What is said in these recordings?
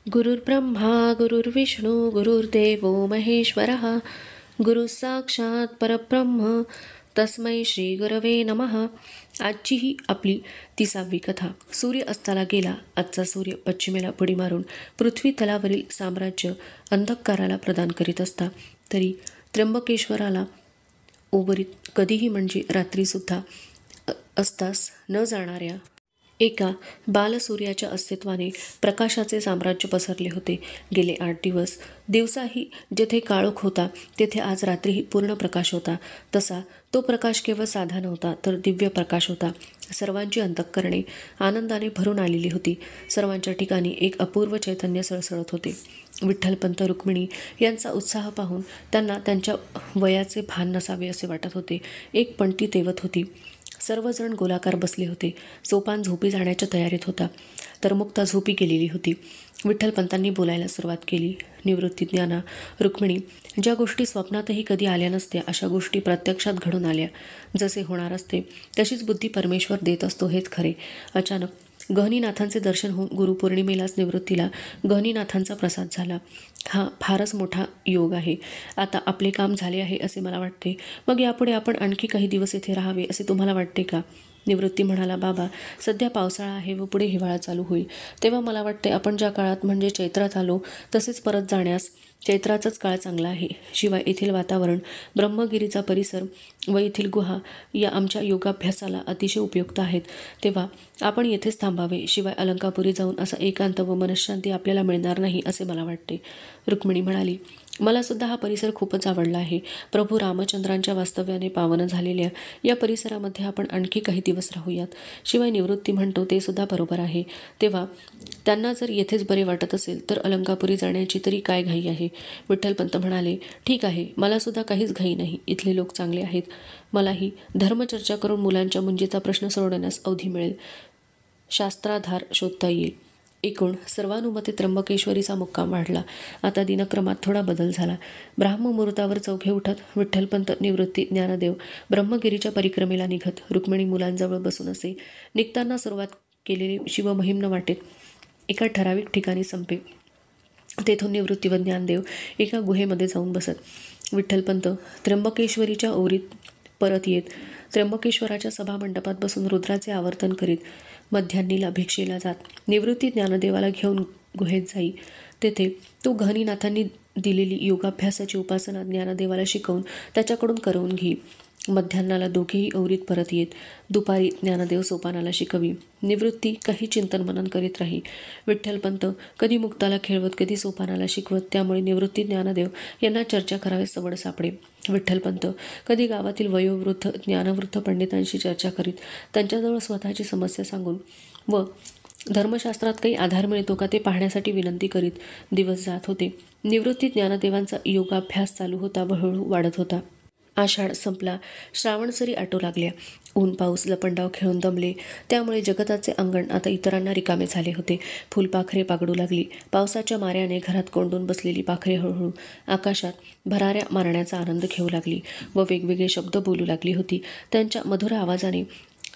गुरुर्ब्रह्मा गुरुर्विष्णू गुरुर्देवो महेश्वरः गुरु साक्षात परब्रह्म तस्मै श्री गुरवे नमः। आजची ही आपली 30वी कथा। सूर्य अस्ताला गेला। आजचा सूर्य पश्चिमेला पुढे मारून पृथ्वी तलावरील साम्राज्य अंधकाराला प्रदान करीत असता, तरी त्र्यंबकेश्वराला उर्वरित कधीही म्हणजे रात्रीसुद्धा अस्तास न जाणाऱ्या एका बालसूर्याच्या अस्तित्वाने प्रकाशाचे साम्राज्य पसरले होते। गेले 8 दिवस दिवसाही जेथे काळोख होता, तेथे आज रात्रीही पूर्ण प्रकाश होता। तसा तो प्रकाश केवळ साधा नव्हता, तर दिव्य प्रकाश होता। सर्वांची अंतःकरणे आनंदाने भरून आलेली होती। सर्वांच्या ठिकाणी एक अपूर्व चैतन्य सळसळत होते। विठ्ठलपंत रुक्मिणी यांचा उत्साह पाहून त्यांना त्यांच्या वयाचे भान नसावे असे वाटत होते। एक पंक्ती तेवत होती। सर्वजण गोलाकार बसले होते। सोपान झोपी जाण्याच्या तयारीत होता, तर मुक्ता झोपी गेलेली होती। विठ्ठलपंतांनी बोलायला सुरुवात केली. निवृत्ती, ज्ञाना, रुक्मिणी, ज्या गोष्टी स्वप्नातही कधी आल्या नसत्या, अशा गोष्टी प्रत्यक्षात घडून आल्या। जसे होणार असते तशीच बुद्धी परमेश्वर देत असतो, हेच खरे। अचानक गहनीनाथांचे दर्शन होऊन गुरुपौर्णिमेलाच निवृत्तीला गहनीनाथांचा प्रसाद झाला। हा फारच मोठा योग आहे। आता आपले काम झाले आहे असे मला वाटते। मग यापुढे आपण आणखी काही दिवस येथे राहावे असे तुम्हाला वाटते का? निवृत्ती म्हणाला, बाबा, सध्या पावसाळा आहे व पुढे हिवाळा चालू होईल, तेव्हा मला वाटते आपण ज्या काळात म्हणजे चैत्रात आलो तसेच परत जाण्यास चैत्राचाच काळ चांगला आहे। शिवाय येथील वातावरण, ब्रह्मगिरीचा परिसर व येथील गुहा या आमच्या योगाभ्यासाला अतिशय उपयुक्त आहेत, तेव्हा आपण येथेच थांबावे। शिवाय अलंकापुरी जाऊन असा एकांत व मनःशांती आपल्याला मिळणार नाही असे मला वाटते। रुक्मिणी म्हणाली, मला सुद्धा हा परिसर खूपच आवडला आहे। प्रभू रामचंद्रांच्या वास्तव्याने पावन झालेल्या या परिसरामध्ये आपण आणखी काही दिवस राहूयात। शिवाय निवृत्ती म्हणतो ते सुद्धा बरोबर आहे। तेव्हा त्यांना जर येथेच बरे वाटत असेल तर अलंकापुरी जाण्याची तरी काय घाई आहे? विठ्ठलपंत म्हणाले, ठीक आहे, मला सुद्धा काहीच घाई नाही। इथले लोक चांगले आहेत। मलाही धर्मचर्चा करून मुलांच्या मुंजीचा प्रश्न सोडवण्यास अवधी मिळेल, शास्त्राधार शोधता येईल। एकूण सर्वानुमते त्र्यंबकेश्वरीचा मुक्काम वाढला। आता दिनक्रमात थोडा बदल झाला। ब्राह्ममुहूर्तावर चौघे उठत विठ्ठलपंत, निवृत्ती, ज्ञानदेव ब्रह्मगिरीच्या परिक्रमेला निघत। रुक्मिणी मुलांजवळ बसून असे निघताना सुरुवात केलेले शिवमहिम्न वाटेत एका ठराविक ठिकाणी संपे। तेथून निवृत्ती व ज्ञानदेव एका गुहेमध्ये जाऊन बसत। विठ्ठलपंत त्र्यंबकेश्वरीच्या ओरीत परत येत त्र्यंबकेश्वराच्या सभामंडपात बसून रुद्राचे आवर्तन करीत मध्यान्नीला भिक्षेला जात। निवृत्ती ज्ञानदेवाला घेऊन गुहेत जाई। तेथे तो गहनीनाथांनी दिलेली योगाभ्यासाची उपासना ज्ञानदेवाला शिकवून त्याच्याकडून करवून घेई। मध्यान्नाला दोघेही ओरीत परत येत। दुपारी ज्ञानदेव सोपानाला शिकवी, निवृत्ती काही चिंतन मनन करीत राही। विठ्ठलपंत कधी मुक्ताला खेळवत, कधी सोपानाला शिकवत, त्यामुळे निवृत्ती, ज्ञानदेव यांना चर्चा कराव्यास सवड सापडे। विठ्ठलपंत कधी गावातील वयोवृद्ध, ज्ञानवृद्ध पंडितांशी चर्चा करीत, त्यांच्याजवळ स्वतःची समस्या सांगून व धर्मशास्त्रात काही आधार मिळतो का ते पाहण्यासाठी विनंती करीत दिवस जात होते। निवृत्ती ज्ञानदेवांचा योगाभ्यास चालू होता व हळूहळू वाढत होता। आषाढ संपला, श्रावण सरी आटू लागल्या। ऊन पाऊस लपंडाव खेळून दमले, त्यामुळे जगताचे अंगण आता इतरांना रिकामे झाले होते। फुलपाखरे पागडू लागली। पावसाच्या माऱ्याने घरात कोंडून बसलेली पाखरे हळूहळू आकाशात भराऱ्या मारण्याचा आनंद घेऊ लागली व वेगवेगळे शब्द बोलू लागली होती। त्यांच्या मधुर आवाजाने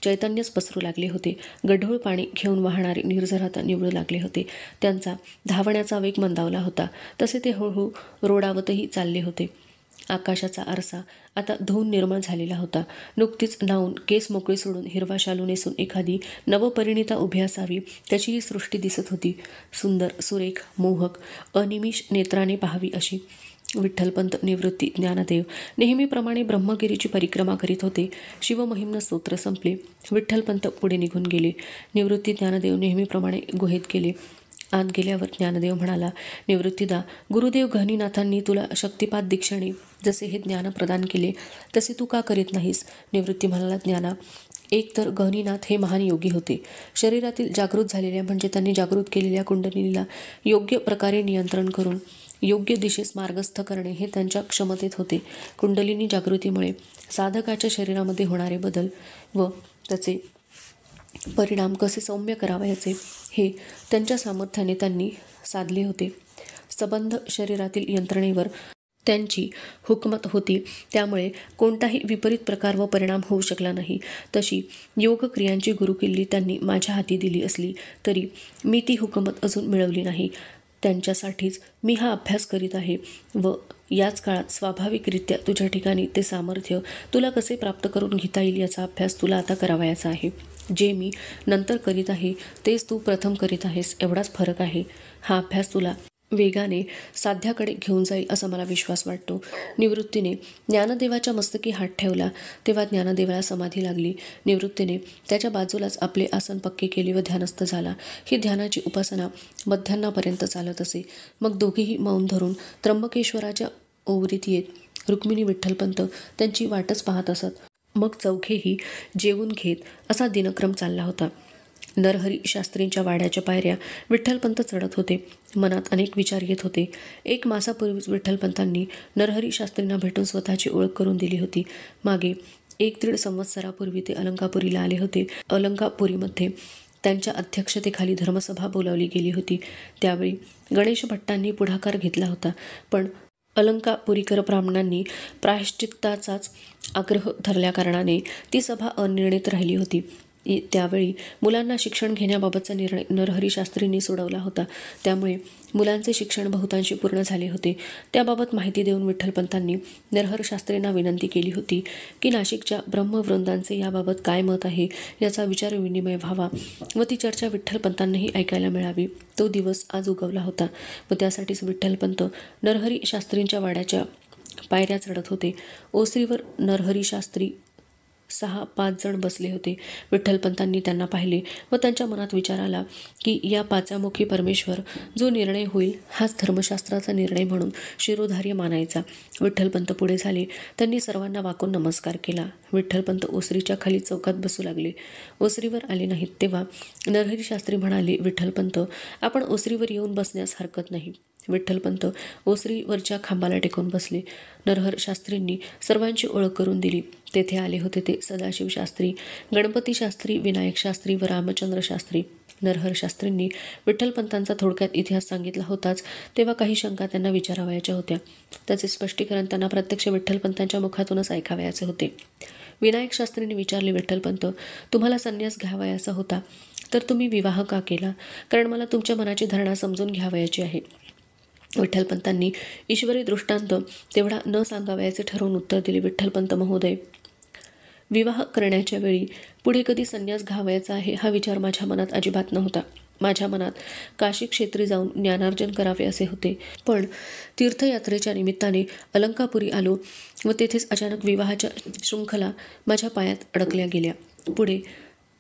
चैतन्यच पसरू लागले होते। गढूळ पाणी घेऊन वाहणारे निर्झरात निवळू लागले होते। त्यांचा धावण्याचा वेग मंदावला होता, तसे ते हळूहळू रोडावतही चालले होते। आकाशाचा आरसा आता धुवून निर्मळ झालेला होता। नुकतीच नाहून केस मोकळे सोडून हिरवा शालू नेसून एखादी नवपरिणिता उभी असावी, त्याची ही सृष्टी दिसत होती। सुंदर, सुरेख, मोहक, अनिमिष नेत्राने पाहावी अशी। विठ्ठलपंत, निवृत्ती, ज्ञानदेव नेहमीप्रमाणे ब्रह्मगिरीची परिक्रमा करीत होते। शिवमहिम्न स्तोत्र संपले। विठ्ठलपंत पुढे निघून गेले। निवृत्ती, ज्ञानदेव नेहमीप्रमाणे गुहेत गेले। आत गेल्यावर ज्ञानदेव म्हणाला, निवृत्तीदा, गुरुदेव गहनीनाथांनी तुला शक्तिपात दीक्षेने जसे हे ज्ञान प्रदान केले, तसे तू का करीत नाहीस? निवृत्ती म्हणाला, ज्ञाना, एक तर गहनीनाथ हे महान योगी होते। शरीरातील जागृत झालेल्या म्हणजे त्यांनी जागृत केलेल्या कुंडलिनीला योग्य प्रकारे नियंत्रण करून योग्य दिशेस मार्गस्थ करणे हे त्यांच्या क्षमतेत होते। कुंडलिनी जागृतीमुळे साधकाच्या शरीरामध्ये होणारे बदल व त्याचे परिणाम कसे सौम्य करावयाचे हे त्यांच्या सामर्थ्याने त्यांनी साधले होते। सबंध शरीरातील यंत्रणेवर त्यांची हुकमत होती, त्यामुळे कोणताही विपरीत प्रकार व परिणाम होऊ शकला नाही। तशी योगक्रियांची गुरुकिल्ली त्यांनी माझ्या हाती दिली असली तरी मी ती हुकमत अजून मिळवली नाही। त्यांच्यासाठीच मी हा अभ्यास करीत आहे व याच काळात स्वाभाविकरित्या तुझ्या ठिकाणी ते सामर्थ्य तुला कसे प्राप्त करून घेता येईल याचा अभ्यास तुला आता करावयाचा आहे. जे मी नंतर करीत आहे तेच तू प्रथम करीत आहेस, एवढाच फरक आहे. हा अभ्यास तुला वेगाने साध्याकडे घेऊन जाईल असा मला विश्वास वाटतो. निवृत्तीने ज्ञानदेवाच्या मस्तकी हात ठेवला तेव्हा ज्ञानदेवाला समाधी लागली. निवृत्तीने त्याच्या बाजूलाच आपले आसन पक्के केले व ध्यानस्थ झाला. ही ध्यानाची उपासना मध्यान्नापर्यंत चालत असे. मग दोघेही मौन धरून त्र्यंबकेश्वराच्या ओवरीत येत रुक्मिणी विठ्ठलपंत त्यांची वाटच पाहत असत. मग चौघेही जेवून घेत असा दिनक्रम चालला होता. नरहरी शास्त्रींच्या वाड्याच्या पायऱ्या विठ्ठलपंत चढत होते. मनात अनेक विचार येत होते. 1 मासापूर्वीच विठ्ठलपंतांनी नरहरी शास्त्रींना भेटून स्वतःची ओळख करून दिली होती. मागे 1-1.5 संवत्सरापूर्वी ते अलंकापुरीला आले होते. अलंकापुरीमध्ये त्यांच्या अध्यक्षतेखाली धर्मसभा बोलावली गेली होती. त्यावेळी गणेश भट्टांनी पुढाकार घेतला होता, पण अलंकापुरीकर ब्राह्मणांनी प्रायश्चित्ताचाच आग्रह धरल्याकारणाने ती सभा अनिर्णित राहिली होती. त्यावेळी मुलांना शिक्षण घेण्याबाबतचा निर्णय नरहरी शास्त्रींनी सोडवला होता. त्यामुळे मुलांचे शिक्षण बहुतांशी पूर्ण झाले होते. त्याबाबत माहिती देऊन विठ्ठलपंतांनी नरहर शास्त्रींना विनंती केली होती की नाशिकच्या ब्रह्मवृंदांचे याबाबत काय मत आहे याचा विचारविनिमय व्हावा व ती चर्चा विठ्ठलपंतांनाही ऐकायला मिळावी. तो दिवस आज उगवला होता व त्यासाठीच विठ्ठलपंत नरहरी शास्त्रींच्या वाड्याच्या पायऱ्या चढत होते. ओसरीवर नरहरी शास्त्री 6-5 जण बसले होते. विठ्ठलपंतांनी त्यांना पाहिले व त्यांच्या मनात विचार आला की या पाचामुखी परमेश्वर जो निर्णय होईल हाच धर्मशास्त्राचा निर्णय म्हणून शिरोधार्य मानायचा. विठ्ठलपंत पुढे झाले. त्यांनी सर्वांना वाकून नमस्कार केला. विठ्ठलपंत ओसरीच्या खाली चौकात बसू लागले. ओसरीवर आले नाहीत तेव्हा नरहरी शास्त्री म्हणाले, विठ्ठलपंत, आपण ओसरीवर येऊन बसण्यास हरकत नाही. विठ्ठलपंत ओसरीवरच्या खांबाला टेकून बसले. नरहर शास्त्रींनी सर्वांची ओळख करून दिली. तेथे आले होते ते सदाशिव शास्त्री, गणपती शास्त्री, विनायक शास्त्री व रामचंद्र शास्त्री. नरहर शास्त्रींनी विठ्ठलपंतांचा थोडक्यात इतिहास सांगितला होताच तेव्हा काही शंका त्यांना विचारावयाच्या होत्या. त्याचे स्पष्टीकरण त्यांना प्रत्यक्ष विठ्ठलपंतांच्या मुखातूनच ऐकावयाचे होते. विनायक शास्त्रींनी विचारले, विठ्ठलपंत, तुम्हाला संन्यास घ्यावयाचा होता तर तुम्ही विवाह का केला? कारण मला तुमच्या मनाची धारणा समजून घ्यावयाची आहे. विठ्ठलपंतांनी ईश्वरी दृष्टांत तेवढा न सांगावयाचे ठरवून उत्तर दिले, विठ्ठलपंत महोदय, विवाह करण्याच्या वेळी पुढे कधी संन्यास घ्यावयाचा आहे हा विचार माझ्या मनात अजिबात नव्हता. माझ्या मनात काशी क्षेत्री जाऊन ज्ञानार्जन करावे असे होते. पण तीर्थयात्रेच्या निमित्ताने अलंकापुरी आलो व तेथेच अचानक विवाहाच्या शृंखला माझ्या पायात अडकल्या गेल्या. पुढे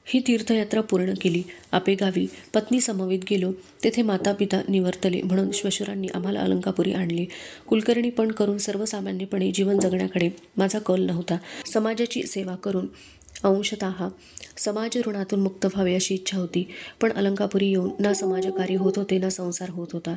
ही तीर्थयात्रा पूर्ण केली. आपेगावी पत्नी समवेत गेलो. तेथे माता पिता निवर्तले म्हणून श्वशुरांनी आम्हाला अलंकापुरी आणले. कुलकर्णी पण करून सर्वसामान्यपणे जीवन जगण्याकडे माझा कल नव्हता. समाजाची सेवा करून अंशतः समाज ऋणातून मुक्त व्हावे अशी इच्छा होती. पण अलंकापुरी येऊन ना समाजकार्य होत होते, ना संसार होत होता,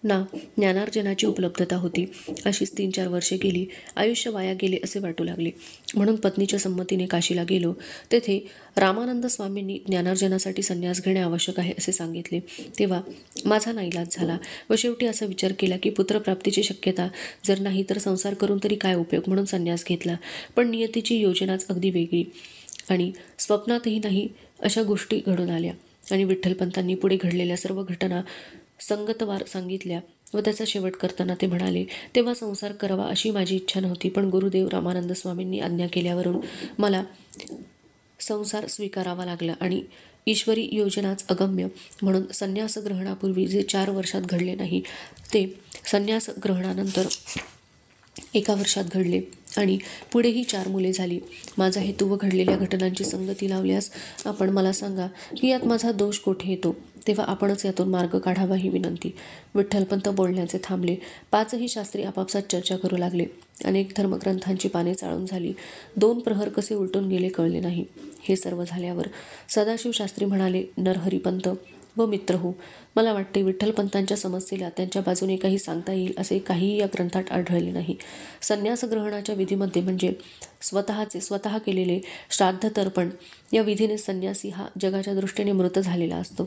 ना ज्ञानार्जनाची उपलब्धता होती. अशीच 3-4 वर्षे गेली. आयुष्य वाया गेले असे वाटू लागले. म्हणून पत्नीच्या संमतीने काशीला गेलो. तेथे रामानंद स्वामींनी ज्ञानार्जनासाठी संन्यास घेणे आवश्यक आहे असे सांगितले. तेव्हा माझा नाईलाज झाला व शेवटी असा विचार केला की पुत्रप्राप्तीची शक्यता जर नाही तर संसार करून तरी काय उपयोग, म्हणून संन्यास घेतला. पण नियतीची योजनाच अगदी वेगळी आणि स्वप्नातही नाही अशा गोष्टी घडून आल्या आणि विठ्ठलपंतांनी पुढे घडलेल्या सर्व घटना संगतवार सांगितल्या व त्याचा शेवट करताना ते म्हणाले, तेव्हा संसार करावा अशी माझी इच्छा नव्हती, पण गुरुदेव रामानंद स्वामींनी आज्ञा केल्यावरून मला संसार स्वीकारावा लागला आणि ईश्वरी योजनाच अगम्य म्हणून संन्यास ग्रहणापूर्वी जे 4 वर्षात घडले नाही ते संन्यास ग्रहणानंतर 1 वर्षात घडले आणि पुढेही 4 मुले झाली. माझा हेतू व घडलेल्या घटनांची संगती लावल्यास आपण मला सांगा की यात माझा दोष कोठे येतो, तेव्हा आपणच यातून मार्ग काढावा ही विनंती. विठ्ठलपंत बोलण्याचे थांबले. 5ही शास्त्री आपापसात चर्चा करू लागले. अनेक धर्मग्रंथांची पाने चाळून झाली. 2 प्रहर कसे उलटून गेले कळले नाही. हे सर्व झाल्यावर सदाशिव शास्त्री म्हणाले, नरहरिपंत व मित्र हो, मला वाटते विठ्ठलपंतांच्या समस्येला त्यांच्या बाजूने काही सांगता येईल असे काहीही या ग्रंथात आढळले नाही. संन्यास ग्रहणाच्या विधीमध्ये म्हणजे स्वतः केलेले श्राद्ध तर्पण या विधीने संन्यासी हा जगाच्या दृष्टीने मृत झालेला असतो.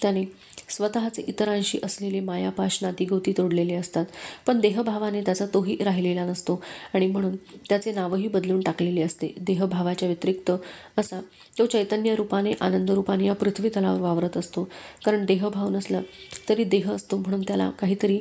त्याने स्वतःचे इतरांशी असलेले मायापाश नातीगोती तोडलेले असतात, पण देहभावाने त्याचा तोही राहिलेला नसतो आणि म्हणून त्याचे नावही बदलून टाकलेले असते. देहभावाच्या व्यतिरिक्त असा तो चैतन्य रूपाने आनंद रूपाने या पृथ्वी तलावर वावरत असतो. कारण देहभाव नसला असला तरी देह असतो, म्हणून त्याला काहीतरी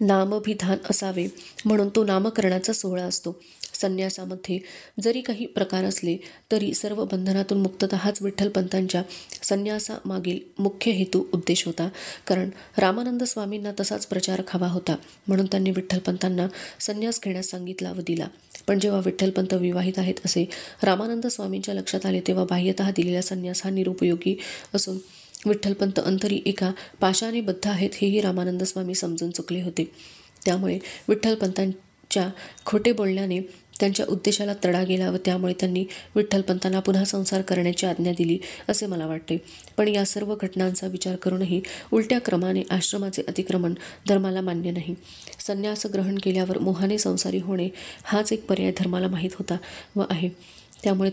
नामभिधान असावे, म्हणून तो नामकरणाचा सोहळा असतो. संन्यासामध्ये जरी काही प्रकार असले तरी सर्व बंधनातून मुक्तता हाच विठ्ठलपंतांच्या संन्यासामागील मुख्य हेतू उद्देश होता. कारण रामानंद स्वामींना तसाच प्रचारक हवा होता, म्हणून त्यांनी विठ्ठलपंतांना संन्यास घेण्यास सांगितला व दिला. पण जेव्हा विठ्ठलपंत विवाहित आहेत असे रामानंद स्वामींच्या लक्षात आले, तेव्हा बाह्यतः दिलेला संन्यास हा निरुपयोगी असून विठ्ठलपंत अंतरी एका पाशाने बद्ध आहेत हेही रामानंद स्वामी समजून चुकले होते. त्यामुळे विठ्ठलपंतांच्या खोटे बोलण्याने त्यांच्या उद्देशाला तडा गेला व त्यामुळे त्यांनी विठ्ठलपंतांना पुन्हा संसार करण्याची आज्ञा दिली असे मला वाटते. पण या सर्व घटनांचा विचार करूनही उलट्या क्रमाने आश्रमाचे अतिक्रमण धर्माला मान्य नाही. संन्यास ग्रहण केल्यावर मोहाने संसारी होणे हाच एक पर्याय धर्माला माहीत होता व आहे. त्यामुळे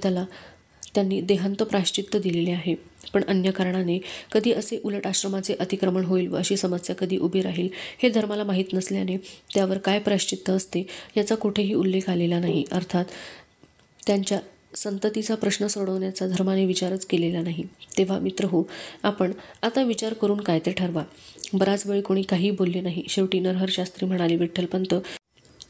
त्यांनी देहांत प्रायश्चित्त दिलेले आहे. पण अन्य कारणाने कधी असे उलट आश्रमाचे अतिक्रमण होईल व अशी समस्या कधी उभी राहील हे धर्माला माहीत नसल्याने त्यावर काय प्रायश्चित्त असते याचा कुठेही उल्लेख आलेला नाही. अर्थात त्यांच्या संततीचा प्रश्न सोडवण्याचा धर्माने विचारच केलेला नाही. तेव्हा मित्रहो, आपण आता विचार करून काय ते ठरवा. बराच वेळ कोणी काही बोलले नाही. शेवटी नरहर शास्त्री म्हणाले, विठ्ठलपंत,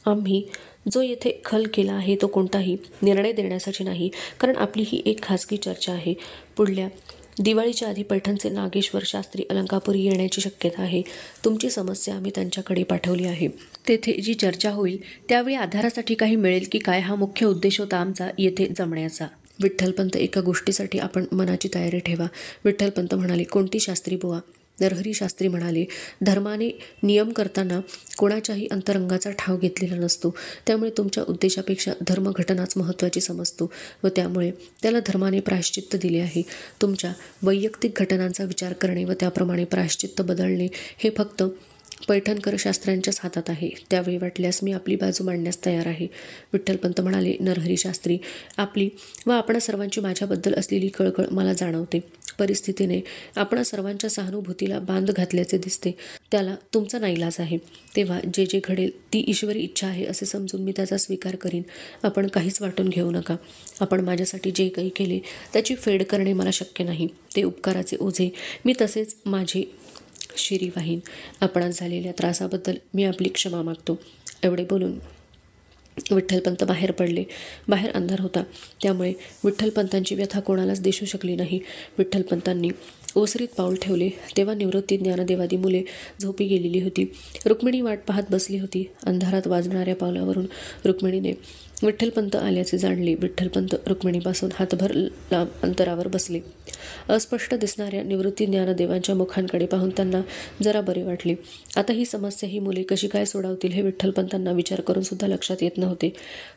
आम्ही जो येथे खल केला आहे तो कोणताही निर्णय देण्यासाठी नाही, कारण आपली ही एक खाजगी चर्चा आहे. पुढल्या दिवाळीच्या आधी पैठणचे नागेश्वर शास्त्री अलंकापुरी येण्याची शक्यता आहे. तुमची समस्या आम्ही त्यांच्याकडे पाठवली आहे. तेथे जी चर्चा होईल त्यावेळी आधारासाठी काही मिळेल की काय हा मुख्य उद्देश होता आमचा येथे जमण्याचा. विठ्ठलपंत, एका गोष्टीसाठी आपण मनाची तयारी ठेवा. विठ्ठलपंत म्हणाले, कोणती शास्त्री बुवा? नरहरी शास्त्री म्हणाले, धर्माने नियम करताना कोणाच्याही अंतरंगाचा ठाव घेतलेला नसतो. त्यामुळे तुमच्या उद्देशापेक्षा धर्मघटनाच महत्त्वाची समजतो व त्यामुळे त्याला धर्माने प्रायश्चित्त दिले आहे. तुमच्या वैयक्तिक घटनांचा विचार करणे व त्याप्रमाणे प्रायश्चित्त बदलणे हे फक्त पैठणकर शास्त्र्यांच्याच हातात आहे. त्यावेळी वाटल्यास मी आपली बाजू मांडण्यास तयार आहे. विठ्ठलपंत म्हणाले, नरहरी शास्त्री, आपली व आपणा सर्वांची माझ्याबद्दल असलेली कळकळ मला जाणवते. परिस्थितीने आपणा सर्वांच्या सहानुभूतीला बांध घातल्याचे दिसते. त्याला तुमचा नाईलाज आहे. तेव्हा जे जे घडेल ती ईश्वरी इच्छा आहे असे समजून मी त्याचा स्वीकार करीन. आपण काहीच वाटून घेऊ नका. आपण माझ्यासाठी जे काही केले त्याची फेड करणे मला शक्य नाही. ते उपकाराचे ओझे मी तसेच माझे शिरी वाहीन. आपणास झालेल्या त्रासाबद्दल मी आपली क्षमा मागतो. एवढे बोलून विठ्ठलपंत बाहेर पडले. बाहेर अंधार होता, त्यामुळे विठ्ठलपंतांची व्यथा कोणालाच दिसू शकली नाही. विठ्ठलपंतांनी ओसरीत पाऊल ठेवले तेव्हा निवृत्ती ज्ञानदेवादी मुले झोपी गेलेली होती. रुक्मिणी वाट पाहत बसली होती. अंधारात वाजणाऱ्या पावलावरून रुक्मिणीने विठ्ठलपंत आल्याचे जाणले. विठ्ठलपंत रुक्मिणीपासून हातभर लांब अंतरावर बसले. अस्पष्ट दिसणाऱ्या निवृत्ती ज्ञानदेवांच्या मुखांकडे पाहून त्यांना जरा बरे वाटले. आता ही समस्या ही मुले कशी काय सोडवतील हे विठ्ठलपंतांना विचार करून सुद्धा लक्षात येत नव्हते.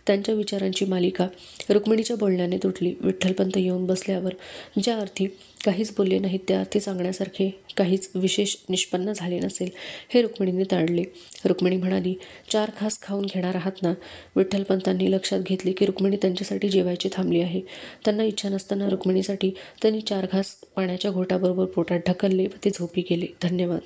त्यांच्या विचारांची मालिका रुक्मिणीच्या बोलण्याने तुटली. विठ्ठलपंत येऊन बसल्यावर ज्या अर्थी काहीच बोलले नाहीत त्या अर्थी सांगण्यासारखे काहीच विशेष निष्पन्न झाले नसेल हे रुक्मिणीने ताडले. रुक्मिणी म्हणाली, 4 घास खाऊन घेणार आहात ना? विठ्ठलपंतांनी लक्षात घेतले की रुक्मिणी त्यांच्यासाठी जेवायची थांबली आहे. त्यांना इच्छा नसताना रुक्मिणीसाठी त्यांनी 4 घास पाण्याच्या घोटाबरोबर पोटात ढकलले व ते झोपी गेले. धन्यवाद.